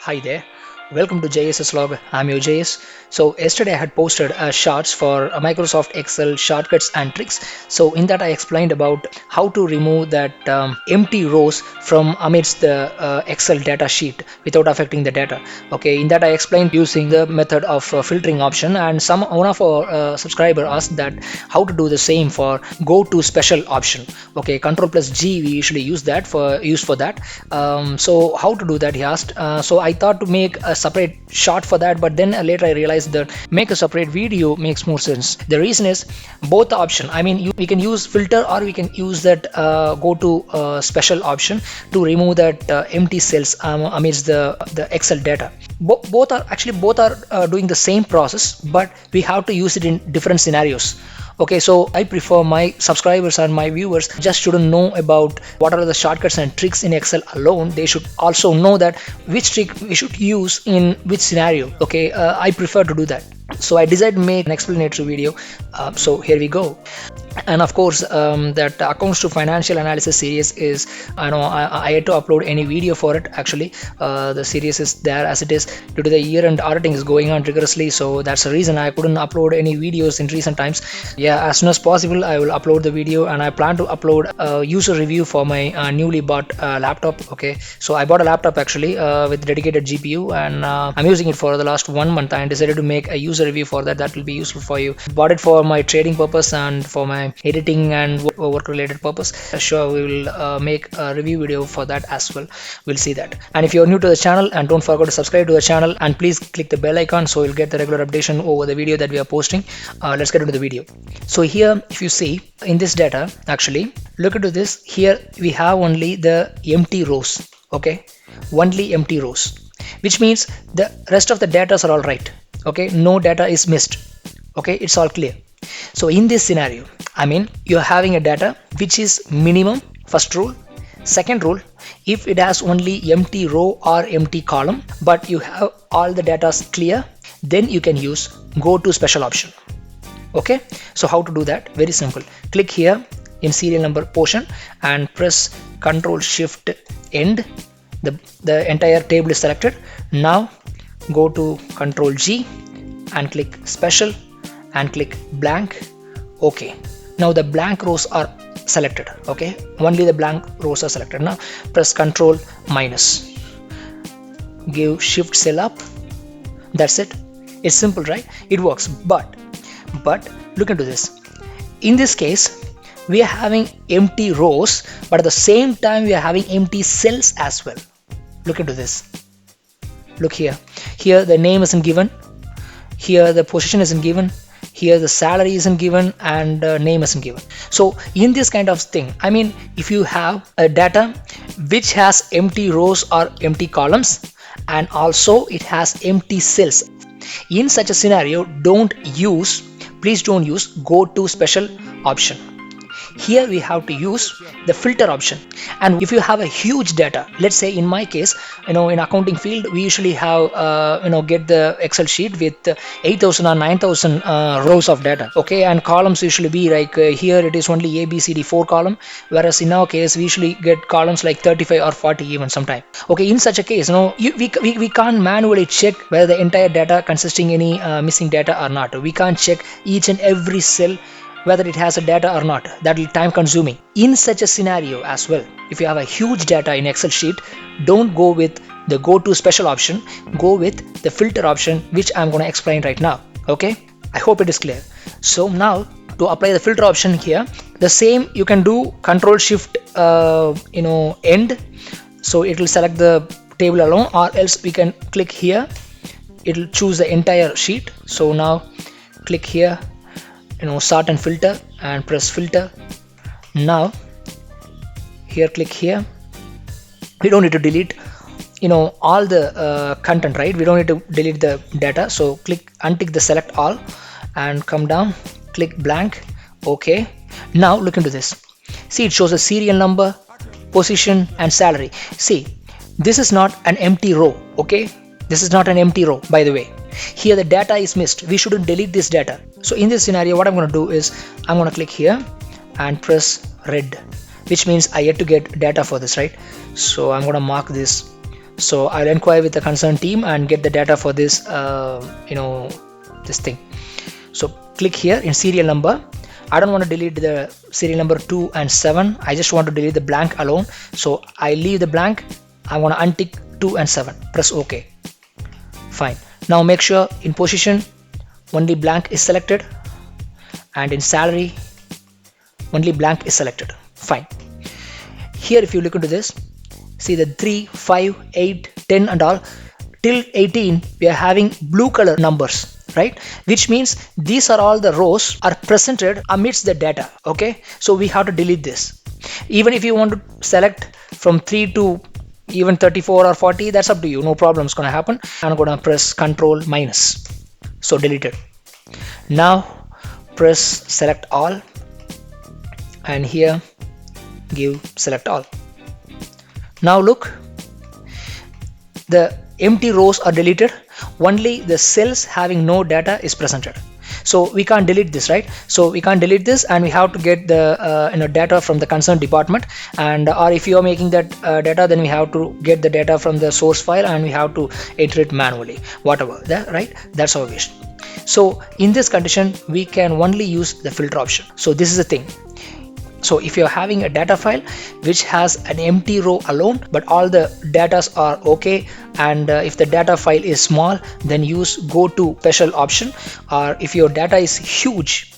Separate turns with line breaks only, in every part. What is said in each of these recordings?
Hi there. Welcome to JSS Log. I'm your JS. So yesterday I had posted shorts for Microsoft Excel shortcuts and tricks. So in that I explained about how to remove that empty rows from amidst the Excel data sheet without affecting the data. Okay, in that I explained using the method of filtering option, and one of our subscriber asked that how to do the same for go to special option. Okay, Control plus G we usually use for that. So how to do that, he asked. So I thought to make a separate shot for that, but then later I realized that make a separate video makes more sense. The reason is both the option, I mean we can use filter or we can use that go to special option to remove that empty cells amidst the Excel data. Both are doing the same process, but we have to use it in different scenarios. Okay, so I prefer my subscribers and my viewers just shouldn't know about what are the shortcuts and tricks in Excel alone. They should also know that which trick we should use in which scenario. Okay, I prefer to do that. So I decided to make an explanatory video. So here we go. And of course, that accounts to financial analysis series is, I had to upload any video for it. Actually, the series is there as it is due to the year-end auditing is going on rigorously. So that's the reason I couldn't upload any videos in recent times. Yeah, as soon as possible, I will upload the video, and I plan to upload a user review for my newly bought laptop. Okay, so I bought a laptop actually with dedicated GPU, and I'm using it for the last 1 month. I decided to make a user review for that. That will be useful for you. Bought it for my trading purpose and for my editing and work related purpose. Sure, we will make a review video for that as well. We'll see that. And if you're new to the channel, and don't forget to subscribe to the channel, and please click the bell icon so you'll get the regular updation over the video that we are posting. Let's get into the video. So here, if you see in this data, actually look into this. Here we have only the empty rows. Okay, only empty rows, which means the rest of the data are all right. Okay, no data is missed. Okay, it's all clear. So in this scenario, I mean you're having a data which is minimum, first rule. Second rule, if it has only empty row or empty column but you have all the data clear, then you can use go to special option. Okay, so how to do that? Very simple. Click here in serial number portion and press Control Shift End. The entire table is selected. Now go to Control G and click special and click blank. Okay, now the blank rows are selected. Okay, only the blank rows are selected. Now press Control minus, give shift cell up. That's it. It's simple, right? It works. But look into this. In this case, we are having empty rows, but at the same time we are having empty cells as well. Look into this. Look here. Here the name isn't given. Here the position isn't given. Here the salary isn't given, and name isn't given. So in this kind of thing, I mean if you have a data which has empty rows or empty columns, and also it has empty cells, in such a scenario, please don't use go to special option. Here we have to use the filter option. And if you have a huge data, let's say in my case, in accounting field, we usually have get the Excel sheet with 8,000 or 9,000 rows of data. Okay, and columns usually be like here it is only A, B, C, D 4 column, whereas in our case we usually get columns like 35 or 40 even sometime. Okay, in such a case, we can't manually check whether the entire data consisting any missing data or not. We can't check each and every cell whether it has a data or not. That will time consuming. In such a scenario as well, if you have a huge data in Excel sheet, don't go with the go to special option, go with the filter option, which I'm going to explain right now. Okay, I hope it is clear. So now to apply the filter option here, the same you can do Control Shift end, so it will select the table alone, or else we can click here, it will choose the entire sheet. So now click here, sort and filter, and press filter. Now here, click here. We don't need to delete all the content, right? We don't need to delete the data. So click, untick the select all and come down, click blank. Okay, now look into this. See, it shows a serial number, position, and salary. See, this is not an empty row. Okay, this is not an empty row, by the way. Here the data is missed. We shouldn't delete this data. So in this scenario, what I'm going to do is I'm going to click here and press red, which means I yet to get data for this, right? So I'm going to mark this So I'll inquire with the concerned team and get the data for this this thing. So click here in serial number. I don't want to delete the serial number 2 and 7. I just want to delete the blank alone. So I leave the blank. I want to untick 2 and 7. Press OK. Fine. Now make sure in position only blank is selected, and in salary only blank is selected. Fine. Here if you look into this, see the 3, 5, 8, 10 and all till 18 we are having blue color numbers, right? Which means these are all the rows are presented amidst the data. Okay, so we have to delete this. Even if you want to select from 3 to even 34 or 40, that's up to you, no problem is going to happen. I'm going to press Control minus, so delete it. Now press select all, and here give select all. Now look, the empty rows are deleted, only the cells having no data is presented. So we can't delete this, right? So we can't delete this, and we have to get the data from the concerned department, and or if you are making that data, then we have to get the data from the source file and we have to enter it manually, whatever that, right? That's our wish. So in this condition we can only use the filter option. So this is the thing. So if you're having a data file which has an empty row alone but all the datas are okay, and if the data file is small, then use go to special option, or if your data is huge,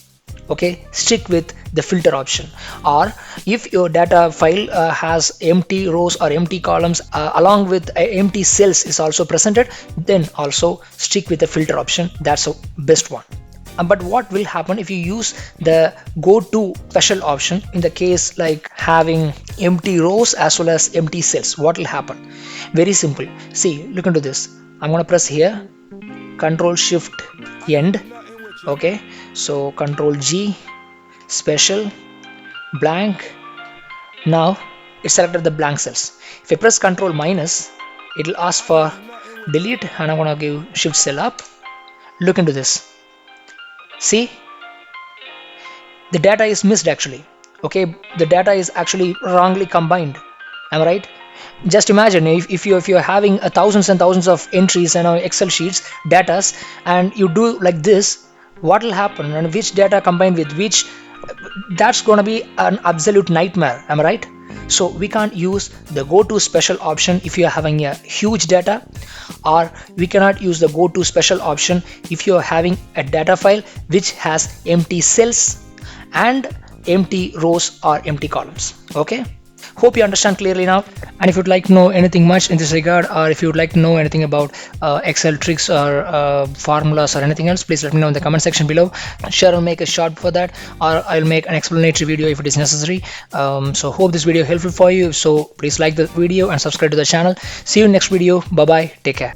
okay, stick with the filter option. Or if your data file has empty rows or empty columns along with empty cells is also presented, then also stick with the filter option. That's the best one. But what will happen if you use the go to special option in the case like having empty rows as well as empty cells? What will happen? Very simple. See, look into this. I'm going to press here Control Shift End. Okay, so Control G special blank. Now it selected the blank cells. If I press Control minus, it will ask for delete, and I'm going to give Shift cell up. Look into this. See, the data is missed actually. Okay, the data is actually wrongly combined. Am I right? Just imagine if you're having thousands and thousands of entries and Excel sheets, datas, and you do like this, what will happen and which data combined with which? That's going to be an absolute nightmare. Am I right? So we can't use the go to special option if you are having a huge data, or we cannot use the go to special option if you are having a data file which has empty cells and empty rows or empty columns. Okay, hope you understand clearly now. And if you'd like to know anything much in this regard, or if you'd like to know anything about Excel tricks or formulas or anything else, please let me know in the comment section below. Sure, I'll make a short for that, or I'll make an explanatory video if it is necessary. So hope this video helpful for you. So please like the video and subscribe to the channel. See you in next video. Bye bye, take care.